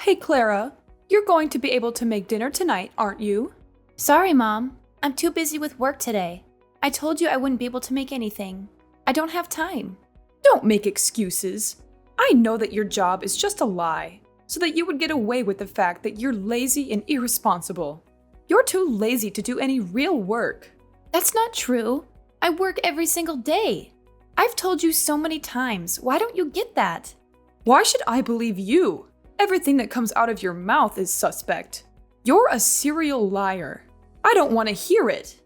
Hey Clara, you're going to be able to make dinner tonight, aren't you? Sorry, Mom. I'm too busy with work today. I told you I wouldn't be able to make anything. I don't have time. Don't make excuses. I know that your job is just a lie, so that you would get away with the fact that you're lazy and irresponsible. You're too lazy to do any real work. That's not true. I work every single day. I've told you so many times. Why don't you get that? Why should I believe you? Everything that comes out of your mouth is suspect. You're a serial liar. I don't want to hear it.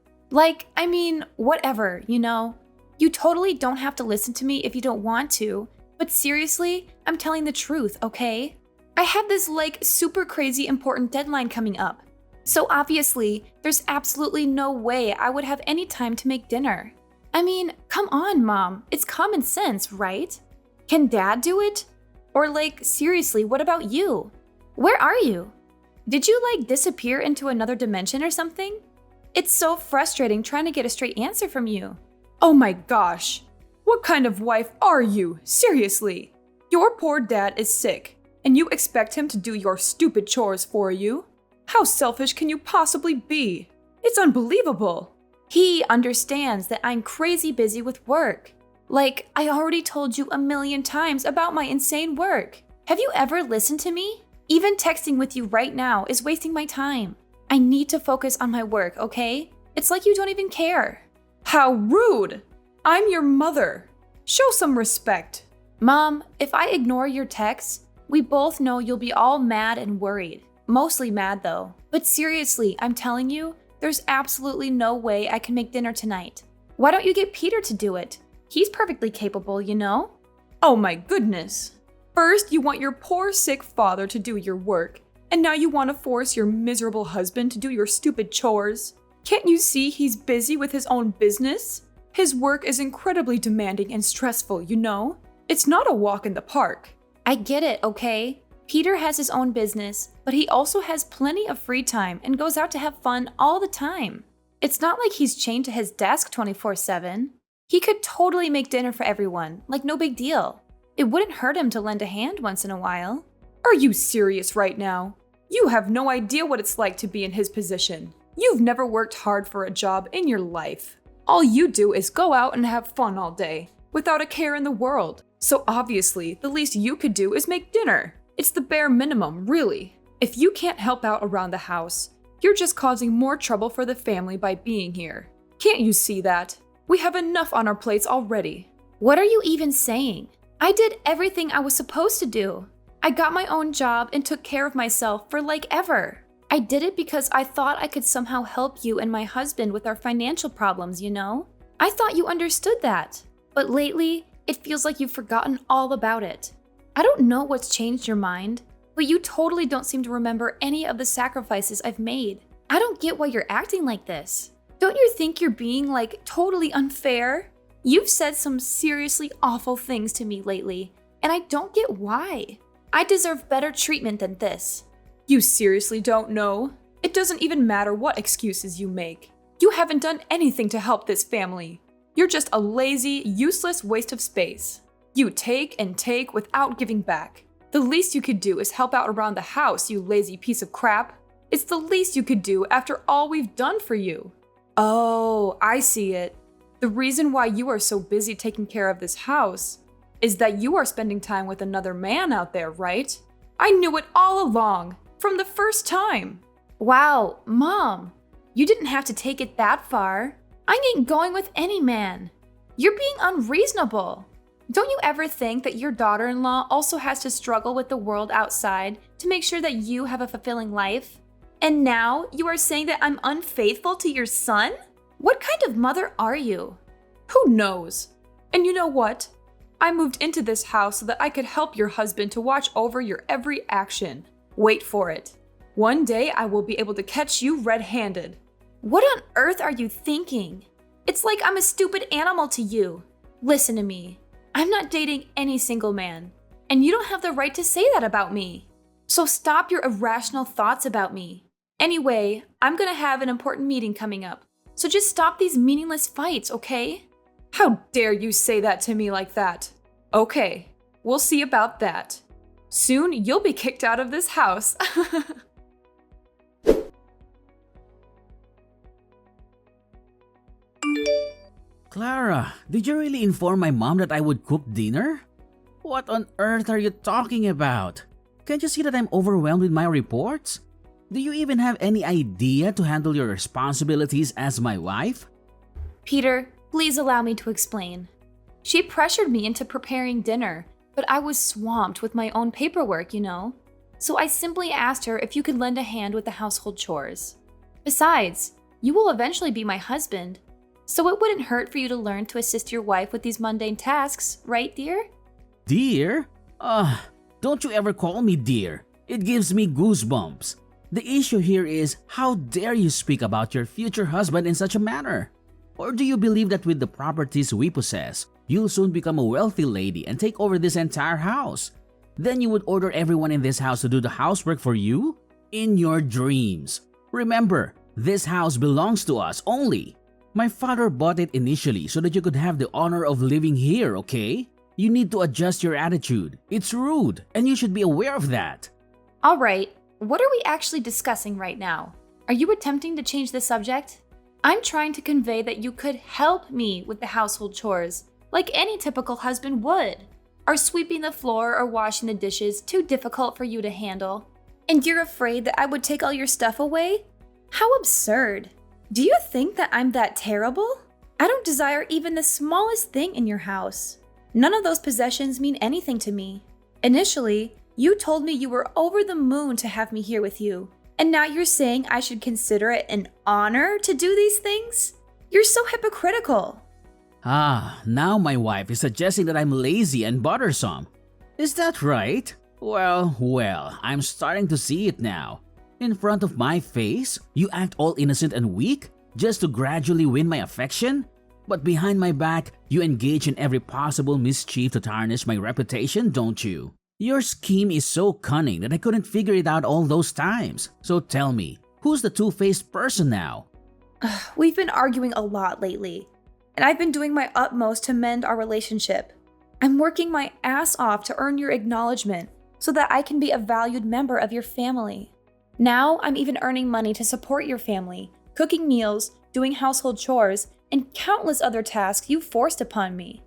Whatever, you know? You totally don't have to listen to me if you don't want to, but seriously, I'm telling the truth, okay? I have this super crazy important deadline coming up. So obviously, there's absolutely no way I would have any time to make dinner. Come on, Mom. It's common sense, right? Can Dad do it? Or seriously, what about you? Where are you? Did you disappear into another dimension or something? It's so frustrating trying to get a straight answer from you. Oh my gosh. What kind of wife are you? Seriously. Your poor dad is sick, and you expect him to do your stupid chores for you? How selfish can you possibly be? It's unbelievable. He understands that I'm crazy busy with work. I already told you a million times about my insane work. Have you ever listened to me? Even texting with you right now is wasting my time. I need to focus on my work, okay? It's like you don't even care. How rude! I'm your mother. Show some respect. Mom, if I ignore your texts, we both know you'll be all mad and worried. Mostly mad though. But seriously, I'm telling you, there's absolutely no way I can make dinner tonight. Why don't you get Peter to do it? He's perfectly capable, you know? Oh my goodness. First, you want your poor sick father to do your work, and now you want to force your miserable husband to do your stupid chores. Can't you see he's busy with his own business? His work is incredibly demanding and stressful, you know? It's not a walk in the park. I get it, okay? Peter has his own business, but he also has plenty of free time and goes out to have fun all the time. It's not like he's chained to his desk 24/7. He could totally make dinner for everyone, no big deal. It wouldn't hurt him to lend a hand once in a while. Are you serious right now? You have no idea what it's like to be in his position. You've never worked hard for a job in your life. All you do is go out and have fun all day, without a care in the world. So obviously, the least you could do is make dinner. It's the bare minimum, really. If you can't help out around the house, you're just causing more trouble for the family by being here. Can't you see that? We have enough on our plates already. What are you even saying? I did everything I was supposed to do. I got my own job and took care of myself for ever. I did it because I thought I could somehow help you and my husband with our financial problems, you know? I thought you understood that. But lately, it feels like you've forgotten all about it. I don't know what's changed your mind, but you totally don't seem to remember any of the sacrifices I've made. I don't get why you're acting like this. Don't you think you're being totally unfair? You've said some seriously awful things to me lately, and I don't get why. I deserve better treatment than this. You seriously don't know? It doesn't even matter what excuses you make. You haven't done anything to help this family. You're just a lazy, useless waste of space. You take and take without giving back. The least you could do is help out around the house, you lazy piece of crap. It's the least you could do after all we've done for you. Oh, I see it. The reason why you are so busy taking care of this house is that you are spending time with another man out there, right? I knew it all along, from the first time. Wow, Mom, you didn't have to take it that far. I ain't going with any man. You're being unreasonable. Don't you ever think that your daughter-in-law also has to struggle with the world outside to make sure that you have a fulfilling life? And now you are saying that I'm unfaithful to your son? What kind of mother are you? Who knows? And you know what? I moved into this house so that I could help your husband to watch over your every action. Wait for it. One day I will be able to catch you red-handed. What on earth are you thinking? It's like I'm a stupid animal to you. Listen to me. I'm not dating any single man, and you don't have the right to say that about me. So stop your irrational thoughts about me. Anyway, I'm gonna have an important meeting coming up, so just stop these meaningless fights, okay? How dare you say that to me like that? Okay, we'll see about that. Soon you'll be kicked out of this house. Clara, did you really inform my mom that I would cook dinner? What on earth are you talking about? Can't you see that I'm overwhelmed with my reports? Do you even have any idea to handle your responsibilities as my wife? Peter, please allow me to explain. She pressured me into preparing dinner, but I was swamped with my own paperwork, you know? So I simply asked her if you could lend a hand with the household chores. Besides, you will eventually be my husband, so it wouldn't hurt for you to learn to assist your wife with these mundane tasks, right, dear? Dear? Don't you ever call me dear. It gives me goosebumps. The issue here is, how dare you speak about your future husband in such a manner? Or do you believe that with the properties we possess, you'll soon become a wealthy lady and take over this entire house? Then you would order everyone in this house to do the housework for you? In your dreams. Remember, this house belongs to us only. My father bought it initially so that you could have the honor of living here, okay? You need to adjust your attitude. It's rude, and you should be aware of that. All right, what are we actually discussing right now? Are you attempting to change the subject? I'm trying to convey that you could help me with the household chores, like any typical husband would. Are sweeping the floor or washing the dishes too difficult for you to handle? And you're afraid that I would take all your stuff away? How absurd. Do you think that I'm that terrible? I don't desire even the smallest thing in your house. None of those possessions mean anything to me. Initially, you told me you were over the moon to have me here with you, and now you're saying I should consider it an honor to do these things? You're so hypocritical. Now my wife is suggesting that I'm lazy and bothersome. Is that right? Well, I'm starting to see it now. In front of my face, you act all innocent and weak just to gradually win my affection? But behind my back, you engage in every possible mischief to tarnish my reputation, don't you? Your scheme is so cunning that I couldn't figure it out all those times. So tell me, who's the two-faced person now? We've been arguing a lot lately, and I've been doing my utmost to mend our relationship. I'm working my ass off to earn your acknowledgement so that I can be a valued member of your family. Now I'm even earning money to support your family, cooking meals, doing household chores, and countless other tasks you forced upon me.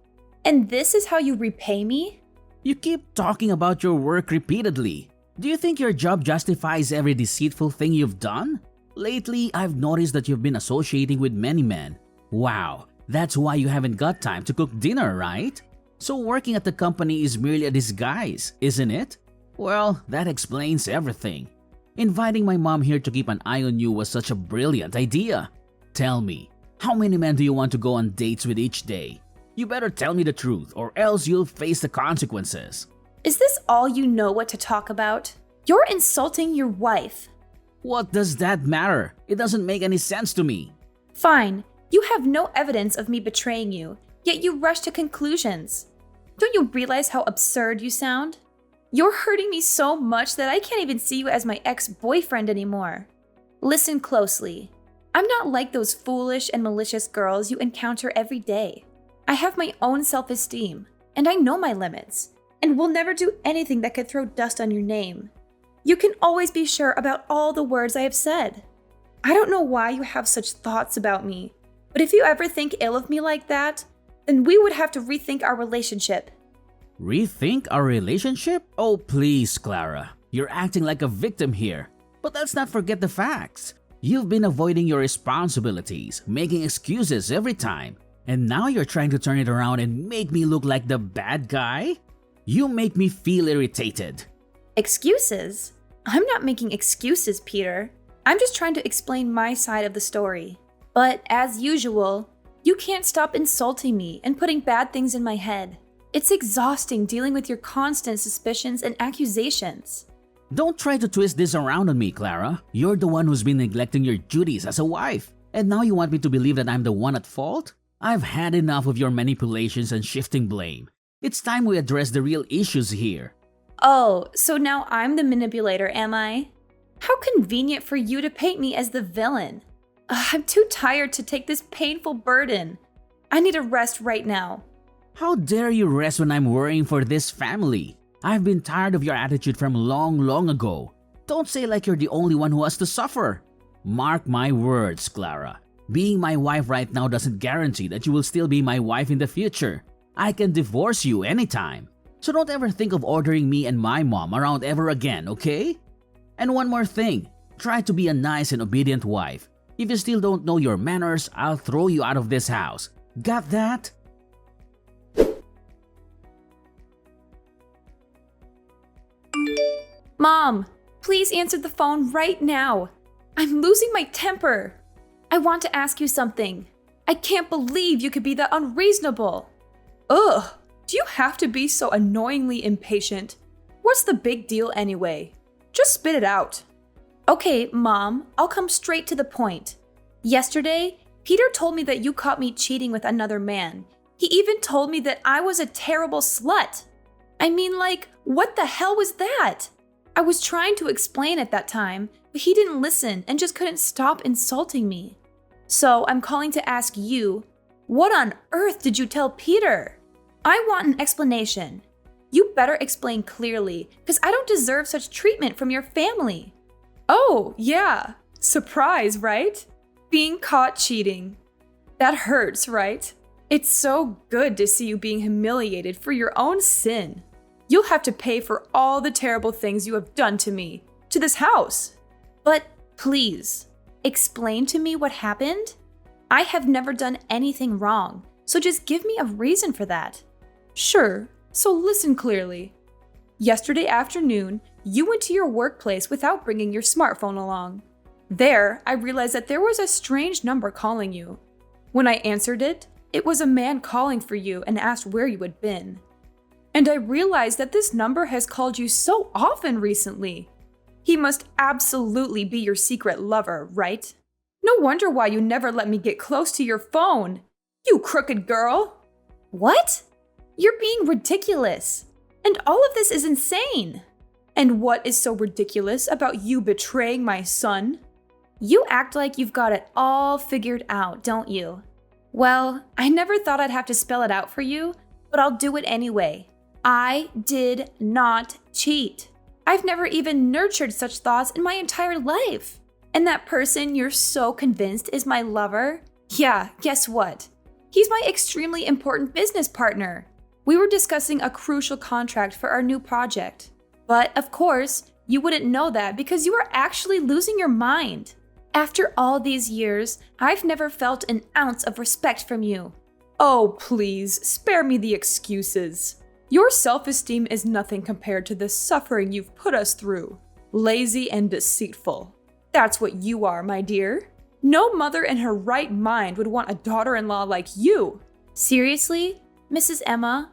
And this is how you repay me? You keep talking about your work repeatedly. Do you think your job justifies every deceitful thing you've done? Lately, I've noticed that you've been associating with many men. Wow, that's why you haven't got time to cook dinner, right? So working at the company is merely a disguise, isn't it? Well, that explains everything. Inviting my mom here to keep an eye on you was such a brilliant idea. Tell me, how many men do you want to go on dates with each day? You better tell me the truth or else you'll face the consequences. Is this all you know what to talk about? You're insulting your wife. What does that matter? It doesn't make any sense to me. Fine, you have no evidence of me betraying you, yet you rush to conclusions. Don't you realize how absurd you sound? You're hurting me so much that I can't even see you as my ex-boyfriend anymore. Listen closely. I'm not like those foolish and malicious girls you encounter every day. I have my own self-esteem, and I know my limits, and will never do anything that could throw dust on your name. You can always be sure about all the words I have said. I don't know why you have such thoughts about me, but if you ever think ill of me like that, then we would have to rethink our relationship. Rethink our relationship? Oh, please, Clara. You're acting like a victim here. But let's not forget the facts. You've been avoiding your responsibilities, making excuses every time. And now you're trying to turn it around and make me look like the bad guy? You make me feel irritated. Excuses? I'm not making excuses, Peter. I'm just trying to explain my side of the story. But as usual, you can't stop insulting me and putting bad things in my head. It's exhausting dealing with your constant suspicions and accusations. Don't try to twist this around on me, Clara. You're the one who's been neglecting your duties as a wife. And now you want me to believe that I'm the one at fault? I've had enough of your manipulations and shifting blame. It's time we address the real issues here. Oh, so now I'm the manipulator, am I? How convenient for you to paint me as the villain. I'm too tired to take this painful burden. I need a rest right now. How dare you rest when I'm worrying for this family? I've been tired of your attitude from long ago. Don't say like you're the only one who has to suffer. Mark my words, Clara. Being my wife right now doesn't guarantee that you will still be my wife in the future. I can divorce you anytime. So don't ever think of ordering me and my mom around ever again, okay? And one more thing, try to be a nice and obedient wife. If you still don't know your manners, I'll throw you out of this house. Got that? Mom, please answer the phone right now. I'm losing my temper. I want to ask you something. I can't believe you could be that unreasonable. Ugh, do you have to be so annoyingly impatient? What's the big deal anyway? Just spit it out. Okay, Mom, I'll come straight to the point. Yesterday, Peter told me that you caught me cheating with another man. He even told me that I was a terrible slut. I mean, like, what the hell was that? I was trying to explain at that time, but he didn't listen and just couldn't stop insulting me. So I'm calling to ask you, what on earth did you tell Peter? I want an explanation. You better explain clearly, because I don't deserve such treatment from your family. Oh, yeah. Surprise, right? Being caught cheating. That hurts, right? It's so good to see you being humiliated for your own sin. You'll have to pay for all the terrible things you have done to me, to this house. But please, explain to me what happened? I have never done anything wrong, so just give me a reason for that. Sure, so listen clearly. Yesterday afternoon, you went to your workplace without bringing your smartphone along. There, I realized that there was a strange number calling you. When I answered it, it was a man calling for you and asked where you had been. And I realized that this number has called you so often recently. He must absolutely be your secret lover, right? No wonder why you never let me get close to your phone. You crooked girl! What? You're being ridiculous. And all of this is insane. And what is so ridiculous about you betraying my son? You act like you've got it all figured out, don't you? Well, I never thought I'd have to spell it out for you, but I'll do it anyway. I did not cheat. I've never even nurtured such thoughts in my entire life. And that person you're so convinced is my lover? Yeah, guess what? He's my extremely important business partner. We were discussing a crucial contract for our new project. But of course, you wouldn't know that because you are actually losing your mind. After all these years, I've never felt an ounce of respect from you. Oh, please, spare me the excuses. Your self-esteem is nothing compared to the suffering you've put us through. Lazy and deceitful. That's what you are, my dear. No mother in her right mind would want a daughter-in-law like you. Seriously, Mrs. Emma?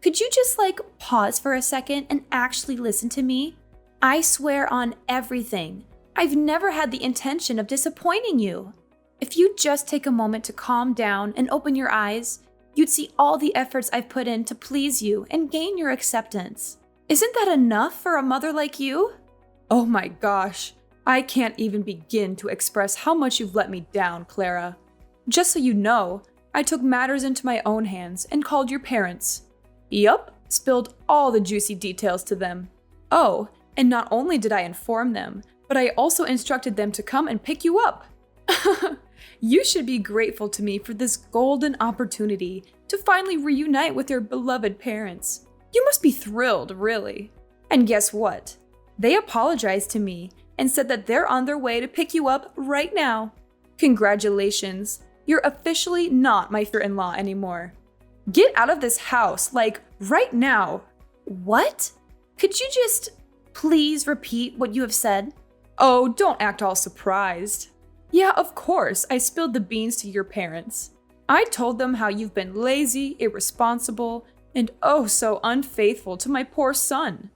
Could you just pause for a second and actually listen to me? I swear on everything. I've never had the intention of disappointing you. If you just take a moment to calm down and open your eyes, you'd see all the efforts I've put in to please you and gain your acceptance. Isn't that enough for a mother like you? Oh my gosh, I can't even begin to express how much you've let me down, Clara. Just so you know, I took matters into my own hands and called your parents. Yup, spilled all the juicy details to them. Oh, and not only did I inform them, but I also instructed them to come and pick you up. You should be grateful to me for this golden opportunity to finally reunite with your beloved parents. You must be thrilled, really. And guess what? They apologized to me and said that they're on their way to pick you up right now. Congratulations, you're officially not my sister-in-law anymore. Get out of this house, right now. What? Could you just please repeat what you have said? Oh, don't act all surprised. Yeah, of course, I spilled the beans to your parents. I told them how you've been lazy, irresponsible, and oh so unfaithful to my poor son.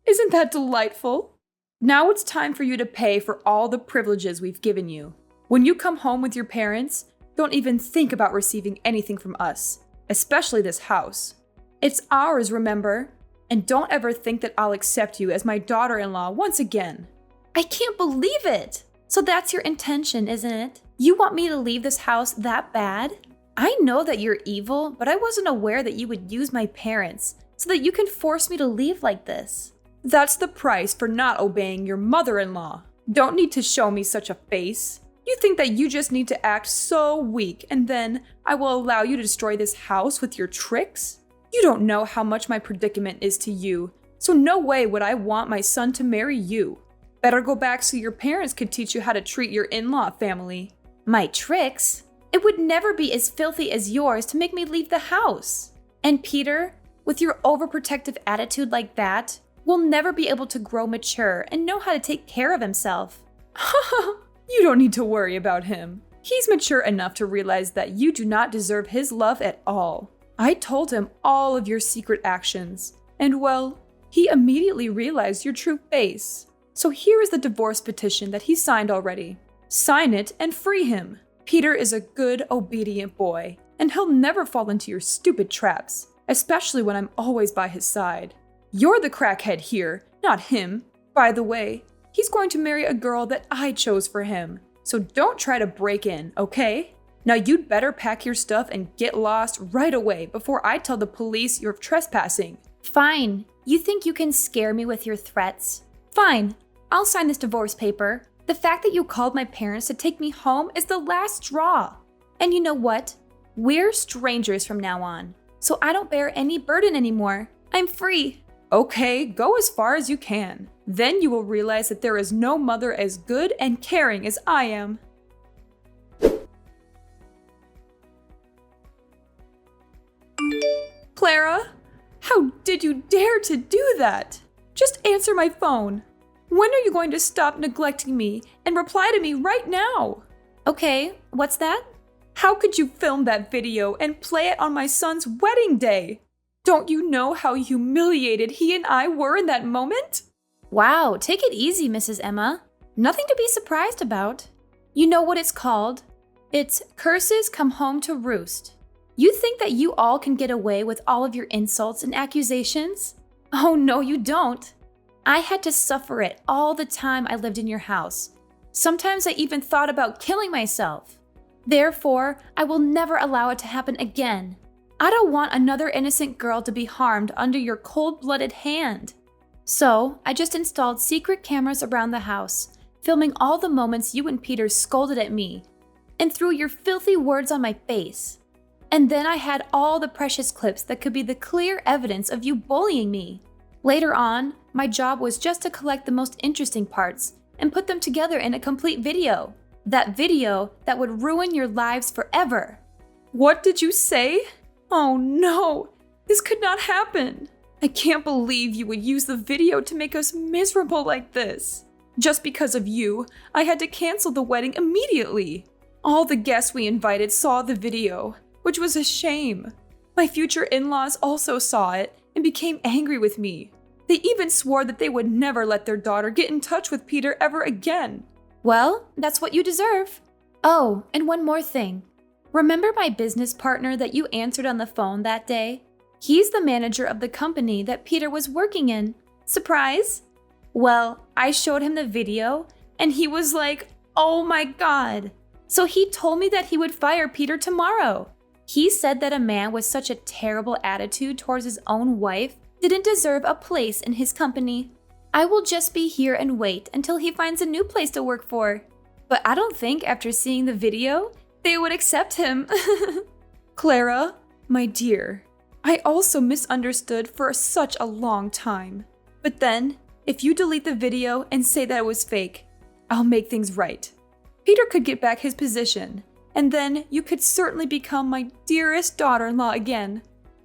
Isn't that delightful? Now it's time for you to pay for all the privileges we've given you. When you come home with your parents, don't even think about receiving anything from us, especially this house. It's ours, remember? And don't ever think that I'll accept you as my daughter-in-law once again. I can't believe it! So that's your intention, isn't it? You want me to leave this house that bad? I know that you're evil, but I wasn't aware that you would use my parents, so that you can force me to leave like this. That's the price for not obeying your mother-in-law. Don't need to show me such a face. You think that you just need to act so weak and then I will allow you to destroy this house with your tricks? You don't know how much my predicament is to you, so no way would I want my son to marry you. Better go back so your parents could teach you how to treat your in-law family. My tricks? It would never be as filthy as yours to make me leave the house. And Peter, with your overprotective attitude like that, will never be able to grow mature and know how to take care of himself. You don't need to worry about him. He's mature enough to realize that you do not deserve his love at all. I told him all of your secret actions, and well, he immediately realized your true face. So here is the divorce petition that he signed already. Sign it and free him. Peter is a good, obedient boy, and he'll never fall into your stupid traps, especially when I'm always by his side. You're the crackhead here, not him. By the way, he's going to marry a girl that I chose for him, so don't try to break in, okay? Now you'd better pack your stuff and get lost right away before I tell the police you're trespassing. Fine. You think you can scare me with your threats? Fine. I'll sign this divorce paper. The fact that you called my parents to take me home is the last straw. And you know what? We're strangers from now on, so I don't bear any burden anymore. I'm free. Okay, go as far as you can. Then you will realize that there is no mother as good and caring as I am. Clara, how did you dare to do that? Just answer my phone. When are you going to stop neglecting me and reply to me right now? Okay, what's that? How could you film that video and play it on my son's wedding day? Don't you know how humiliated he and I were in that moment? Wow, take it easy, Mrs. Emma. Nothing to be surprised about. You know what it's called? It's curses come home to roost. You think that you all can get away with all of your insults and accusations? Oh no, you don't. I had to suffer it all the time I lived in your house. Sometimes I even thought about killing myself. Therefore, I will never allow it to happen again. I don't want another innocent girl to be harmed under your cold-blooded hand. So, I just installed secret cameras around the house, filming all the moments you and Peter scolded at me and threw your filthy words on my face. And then I had all the precious clips that could be the clear evidence of you bullying me. Later on, my job was just to collect the most interesting parts and put them together in a complete video. That video that would ruin your lives forever. What did you say? Oh no, this could not happen. I can't believe you would use the video to make us miserable like this. Just because of you, I had to cancel the wedding immediately. All the guests we invited saw the video, which was a shame. My future in-laws also saw it and became angry with me. They even swore that they would never let their daughter get in touch with Peter ever again. Well, that's what you deserve. Oh, and one more thing. Remember my business partner that you answered on the phone that day? He's the manager of the company that Peter was working in. Surprise? Well, I showed him the video, and he was like, oh my god. So he told me that he would fire Peter tomorrow. He said that a man with such a terrible attitude towards his own wife didn't deserve a place in his company. I will just be here and wait until he finds a new place to work for. But I don't think after seeing the video, they would accept him. Clara, my dear, I also misunderstood for such a long time. But then, if you delete the video and say that it was fake, I'll make things right. Peter could get back his position, and then you could certainly become my dearest daughter-in-law again.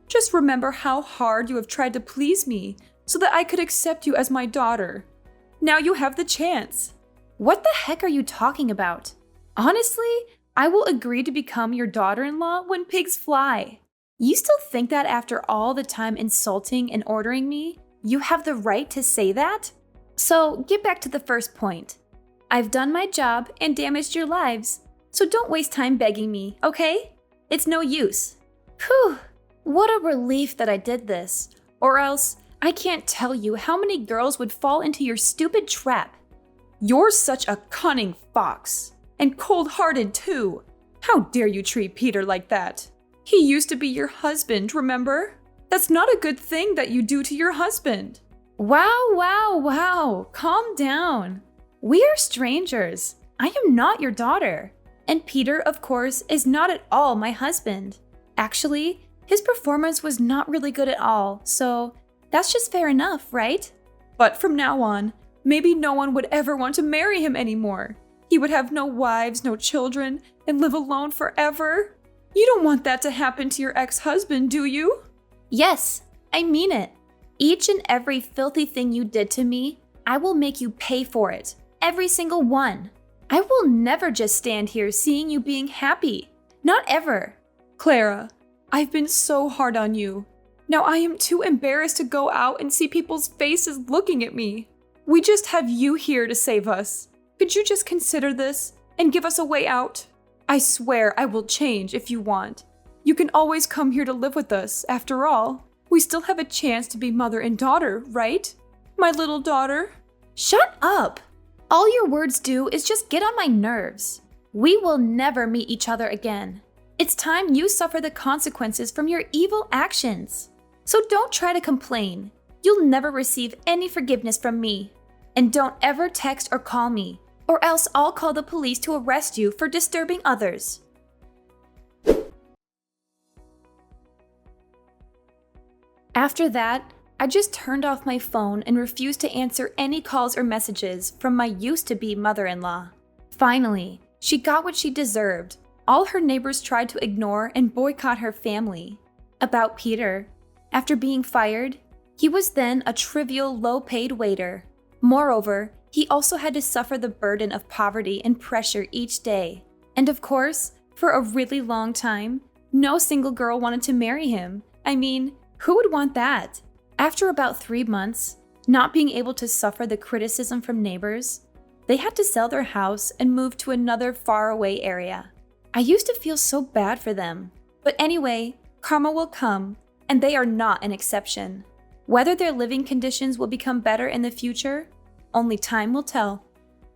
Just remember how hard you have tried to please me so that I could accept you as my daughter. Now you have the chance. What the heck are you talking about? Honestly, I will agree to become your daughter-in-law when pigs fly. You still think that after all the time insulting and ordering me, you have the right to say that? So get back to the first point. I've done my job and damaged your lives, so don't waste time begging me, okay? It's no use. Whew, what a relief that I did this. Or else, I can't tell you how many girls would fall into your stupid trap. You're such a cunning fox. And cold-hearted too. How dare you treat Peter like that? He used to be your husband, remember? That's not a good thing that you do to your husband. Wow. Calm down. We are strangers. I am not your daughter. And Peter, of course, is not at all my husband. Actually, his performance was not really good at all, so that's just fair enough, right? But from now on, maybe no one would ever want to marry him anymore. He would have no wives, no children, and live alone forever. You don't want that to happen to your ex-husband, do you? Yes, I mean it. Each and every filthy thing you did to me, I will make you pay for it. Every single one. I will never just stand here seeing you being happy. Not ever. Clara, I've been so hard on you. Now I am too embarrassed to go out and see people's faces looking at me. We just have you here to save us. Could you just consider this and give us a way out? I swear I will change if you want. You can always come here to live with us, after all. We still have a chance to be mother and daughter, right? My little daughter? Shut up! All your words do is just get on my nerves. We will never meet each other again. It's time you suffer the consequences from your evil actions. So don't try to complain. You'll never receive any forgiveness from me. And don't ever text or call me, or else I'll call the police to arrest you for disturbing others. After that, I just turned off my phone and refused to answer any calls or messages from my used-to-be mother-in-law. Finally, she got what she deserved. All her neighbors tried to ignore and boycott her family. About Peter, after being fired, he was then a trivial, low-paid waiter. Moreover, he also had to suffer the burden of poverty and pressure each day. And of course, for a really long time, no single girl wanted to marry him. I mean, who would want that? After about 3 months, not being able to suffer the criticism from neighbors, they had to sell their house and move to another faraway area. I used to feel so bad for them. But anyway, karma will come, and they are not an exception. Whether their living conditions will become better in the future, only time will tell.